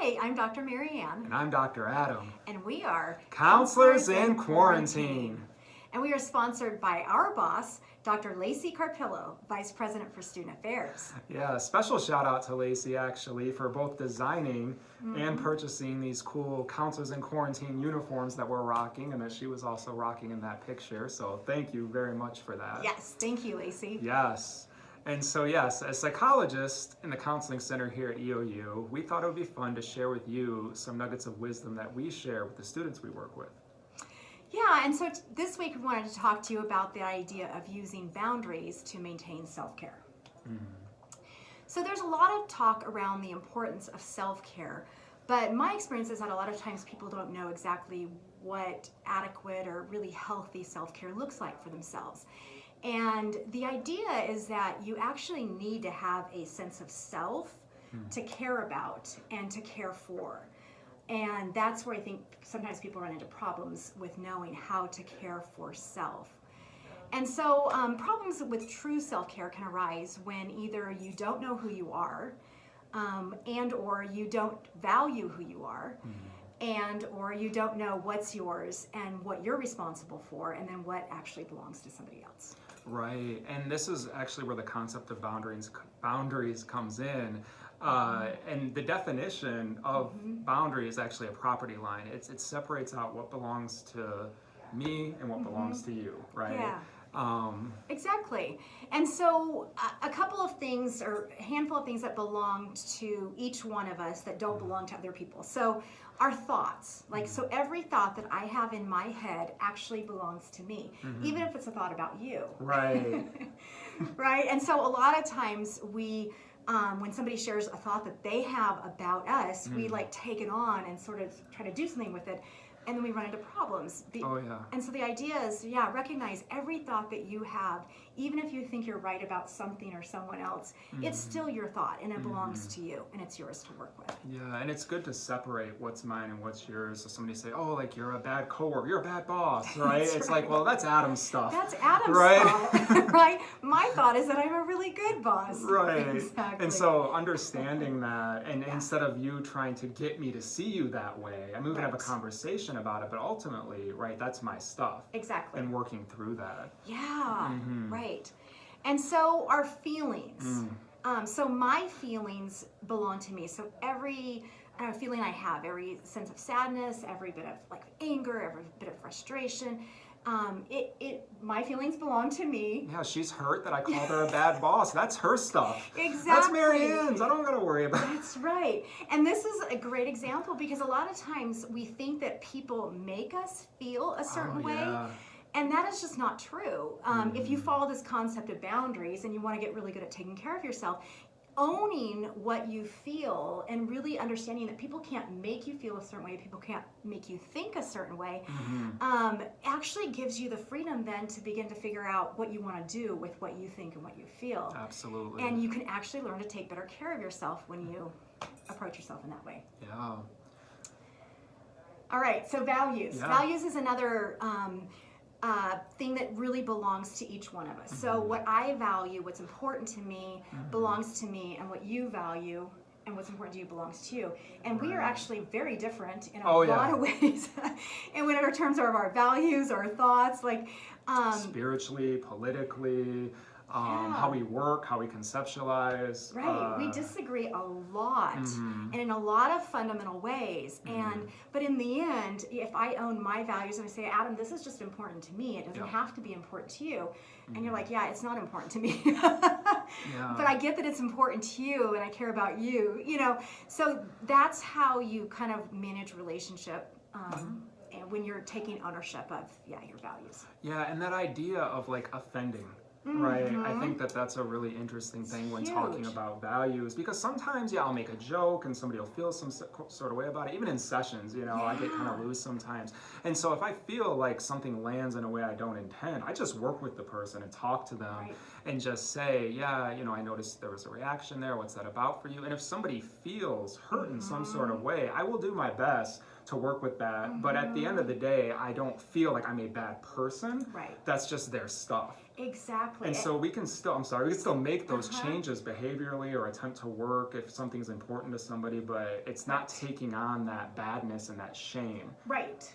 Hi, I'm Dr. Mary Ann, And I'm Dr. Adam. and we are Counselors in Quarantine. And we are sponsored by our boss, Dr. Lacey Carpillo, Vice President for Student Affairs. Yeah, special shout out to Lacey actually for both designing and purchasing these cool Counselors in Quarantine uniforms that we're rocking and that she was also rocking in that picture. So thank you very much for that. Yes, thank you, Lacey. Yes. And so yes, as psychologists in the Counseling Center here at EOU, we thought it would be fun to share with you some nuggets of wisdom that we share with the students we work with. Yeah, and so this week we wanted to talk to you about the idea of using boundaries to maintain self-care. So there's a lot of talk around the importance of self-care, but my experience is that a lot of times people don't know exactly what adequate or really healthy self-care looks like for themselves. And the idea is that you actually need to have a sense of self to care about and to care for. And that's where I think sometimes people run into problems with knowing how to care for self. And so problems with true self-care can arise when either you don't know who you are and or you don't value who you are and or you don't know what's yours and what you're responsible for and then what actually belongs to somebody else. Right, and this is actually where the concept of boundaries comes in. And the definition of boundary is actually a property line. It separates out what belongs to me and what belongs to you, right? Yeah. Exactly. And so a couple of things or a handful of things that belong to each one of us that don't belong to other people. So our thoughts, so every thought that I have in my head actually belongs to me, even if it's a thought about you. Right. Right. And so a lot of times we, when somebody shares a thought that they have about us, we take it on and sort of try to do something with it. And then we run into problems. Oh, yeah. And so the idea is, recognize every thought that you have, even if you think you're right about something or someone else, it's still your thought and it belongs to you and it's yours to work with. Yeah, and it's good to separate what's mine and what's yours. So somebody say, oh, you're a bad coworker, you're a bad boss, right? It's right. Well, that's Adam's stuff. That's Adam's right? thought, right? My thought is that I'm a really good boss. Right. Exactly. And so understanding that, and instead of you trying to get me to see you that way, we can have a conversation about it, but ultimately, right, that's my stuff. Exactly. And working through that. Yeah, right. And so our feelings. So my feelings belong to me. So every feeling I have, every sense of sadness, every bit of anger, every bit of frustration, my feelings belong to me. Yeah, she's hurt that I called her a bad boss. That's her stuff. Exactly. That's Mary Ann's. I don't gotta worry about it. That's right. And this is a great example because a lot of times we think that people make us feel a certain way. Yeah. And that is just not true. If you follow this concept of boundaries and you want to get really good at taking care of yourself, owning what you feel and really understanding that people can't make you feel a certain way, people can't make you think a certain way, actually gives you the freedom then to begin to figure out what you want to do with what you think and what you feel. Absolutely. And you can actually learn to take better care of yourself when you approach yourself in that way. Yeah. All right, so values. Yeah. Values is another thing that really belongs to each one of us. So what I value, what's important to me, belongs to me, and what you value and what's important to you belongs to you. And we are actually very different in a lot of ways. And in terms of our values, our thoughts, spiritually, politically, how we work, how we conceptualize. Right, we disagree a lot and in a lot of fundamental ways. But in the end, if I own my values and I say, Adam, this is just important to me, it doesn't have to be important to you. And you're like, yeah, it's not important to me. But I get that it's important to you and I care about you, So that's how you kind of manage relationship and when you're taking ownership of, your values. Yeah, and that idea of offending. Right, I think that's a really interesting thing when talking about values, because sometimes, I'll make a joke and somebody will feel some sort of way about it. Even in sessions, I get kind of loose sometimes. And so if I feel like something lands in a way I don't intend, I just work with the person and talk to them and just say, I noticed there was a reaction there. What's that about for you? And if somebody feels hurt in some sort of way, I will do my best to work with that. But at the end of the day, I don't feel like I'm a bad person. Right. That's just their stuff. Exactly. And so we can still, make those changes behaviorally or attempt to work if something's important to somebody, but it's not taking on that badness and that shame. Right.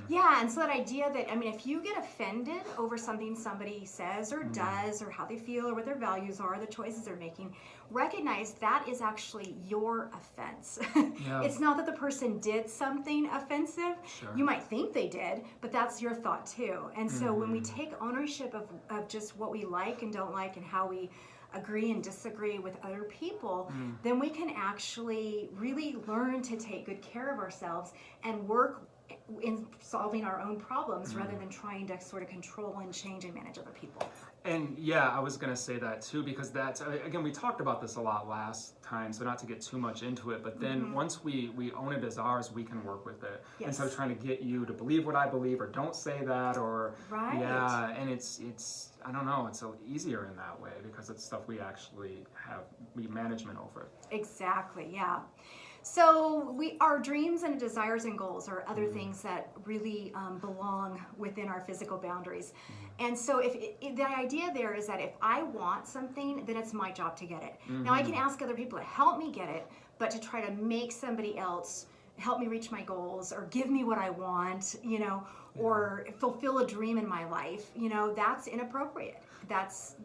Yeah, and so that idea that, I mean, if you get offended over something somebody says or does, or how they feel, or what their values are, the choices they're making, recognize that is actually your offense. Yeah. It's not that the person did something offensive. Sure. You might think they did, but that's your thought too. And so when we take ownership of just what we like and don't like and how we agree and disagree with other people, then we can actually really learn to take good care of ourselves and work in solving our own problems rather than trying to sort of control and change and manage other people. And yeah, I was going to say that too, because that's, again, we talked about this a lot last time, so not to get too much into it, but then once we own it as ours, we can work with it. Yes. Instead of trying to get you to believe what I believe or don't say that or, Right. yeah, and it's I don't know, it's easier in that way because it's stuff we actually have management over. Exactly, yeah. So our dreams and desires and goals are other things that really belong within our physical boundaries. And so if the idea there is that if I want something, then it's my job to get it. Now I can ask other people to help me get it, but to try to make somebody else help me reach my goals or give me what I want, or fulfill a dream in my life, that's inappropriate. That's,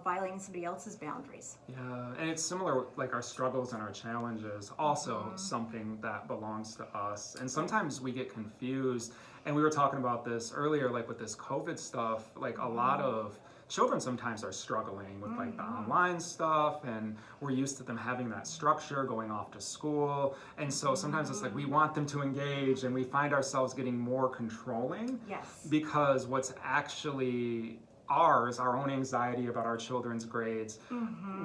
violating somebody else's boundaries. Yeah, and it's similar, like our struggles and our challenges, also something that belongs to us. And sometimes we get confused, and we were talking about this earlier, like with this COVID stuff, like a lot of children sometimes are struggling with like the online stuff, and we're used to them having that structure going off to school, and so sometimes it's like we want them to engage, and we find ourselves getting more controlling. Yes. Because what's actually ours, our own anxiety about our children's grades,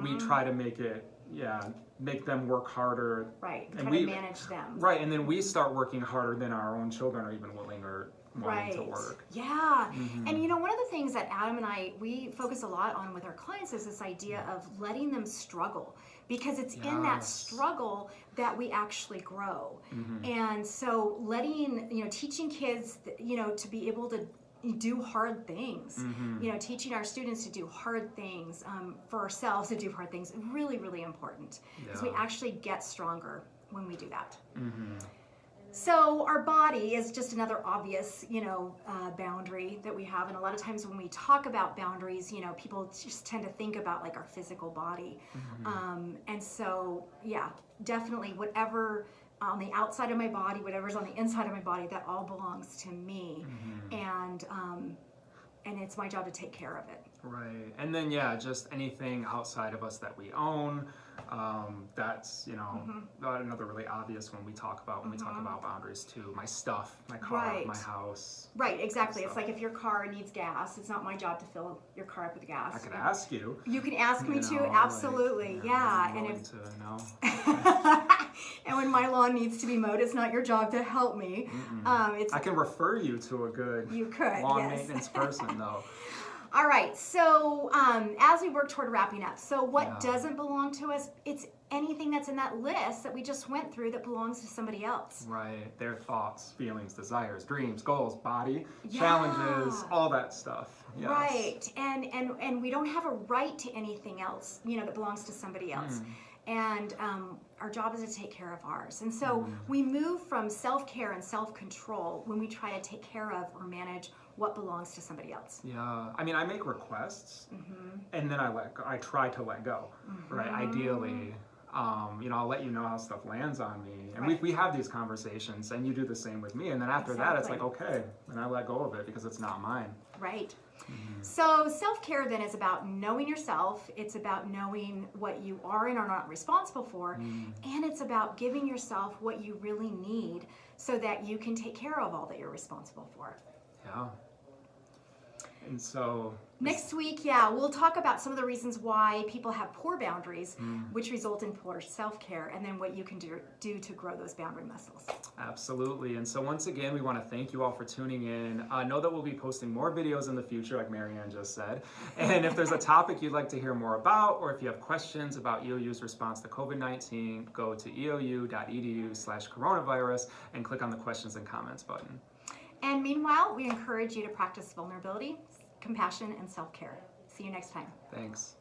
we try to make them work harder. Right, and try to manage them. Right, and then we start working harder than our own children are even willing or wanting to work. Yeah. And one of the things that Adam and I, we focus a lot on with our clients is this idea of letting them struggle, because it's in that struggle that we actually grow. And so teaching kids, to be able to do hard things, teaching our students to do hard things, for ourselves to do hard things, really, really important, because we actually get stronger when we do that. So our body is just another obvious, boundary that we have. And a lot of times when we talk about boundaries, people just tend to think about like our physical body. And so, yeah, definitely whatever on the outside of my body, whatever's on the inside of my body, that all belongs to me. And it's my job to take care of it. Right. And then, just anything outside of us that we own, that's, another really obvious one we talk about when we talk about boundaries too. My stuff, my car, my house. Right, exactly. It's like if your car needs gas, it's not my job to fill your car up with gas. I could ask you. You can ask me too, absolutely. And and when my lawn needs to be mowed, it's not your job to help me. I can refer you to a good lawn maintenance person, though. All right, so as we work toward wrapping up, so what doesn't belong to us, it's anything that's in that list that we just went through that belongs to somebody else. Right, their thoughts, feelings, desires, dreams, goals, body, challenges, all that stuff. Yes. Right, and we don't have a right to anything else, that belongs to somebody else. And our job is to take care of ours. And so we move from self-care and self-control when we try to take care of or manage what belongs to somebody else. Yeah, I mean, I make requests, and then I try to let go, right? Ideally, I'll let you know how stuff lands on me, and we have these conversations, and you do the same with me, and then after that, it's like, okay, and I let go of it because it's not mine. Right. So self-care then is about knowing yourself, it's about knowing what you are and are not responsible for, and it's about giving yourself what you really need so that you can take care of all that you're responsible for. Yeah. And so Next week, yeah, we'll talk about some of the reasons why people have poor boundaries, which result in poor self-care, and then what you can do to grow those boundary muscles. absolutely. And so once again, we want to thank you all for tuning in. Know that we'll be posting more videos in the future, like Marianne just said. And if there's a topic you'd like to hear more about, or if you have questions about EOU's response to COVID-19, go to eou.edu/coronavirus and click on the questions and comments button. And meanwhile, we encourage you to practice vulnerability, compassion, and self-care. See you next time. Thanks.